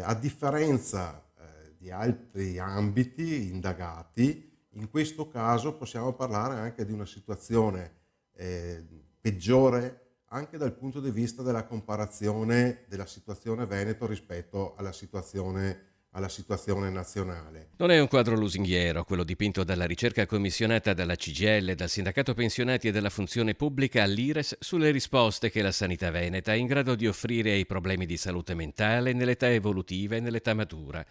A differenza, di altri ambiti indagati, in questo caso possiamo parlare anche di una situazione, peggiore anche dal punto di vista della comparazione della situazione Veneto rispetto alla situazione nazionale. Non è un quadro lusinghiero, quello dipinto dalla ricerca commissionata dalla CGIL, dal Sindacato Pensionati e della Funzione Pubblica all'IRES sulle risposte che la sanità veneta è in grado di offrire ai problemi di salute mentale nell'età evolutiva e nell'età matura.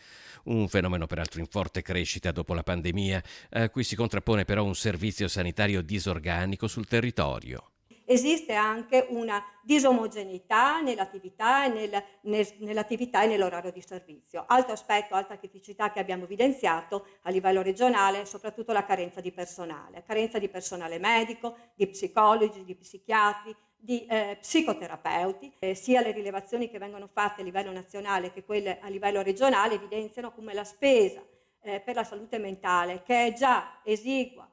Un fenomeno peraltro in forte crescita dopo la pandemia, a cui si contrappone però un servizio sanitario disorganico sul territorio. Esiste anche una disomogeneità nell'attività nell'attività e nell'orario di servizio. Altro aspetto, altra criticità che abbiamo evidenziato a livello regionale è soprattutto la carenza di personale medico, di psicologi, di psichiatri, di psicoterapeuti. Sia le rilevazioni che vengono fatte a livello nazionale che quelle a livello regionale evidenziano come la spesa per la salute mentale, che è già esigua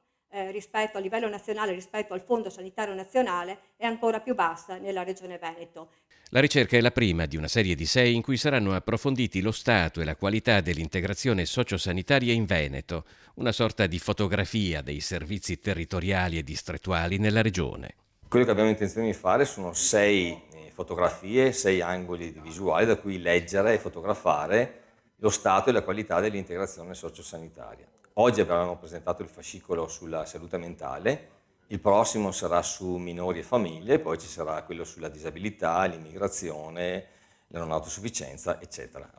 rispetto a livello nazionale, rispetto al Fondo Sanitario Nazionale, è ancora più bassa nella Regione Veneto. La ricerca è la prima di una serie di 6 in cui saranno approfonditi lo stato e la qualità dell'integrazione sociosanitaria in Veneto, una sorta di fotografia dei servizi territoriali e distrettuali nella regione. Quello che abbiamo intenzione di fare sono 6 fotografie, 6 angoli visuali da cui leggere e fotografare lo stato e la qualità dell'integrazione sociosanitaria. Oggi abbiamo presentato il fascicolo sulla salute mentale, il prossimo sarà su minori e famiglie, poi ci sarà quello sulla disabilità, l'immigrazione, la non autosufficienza, eccetera.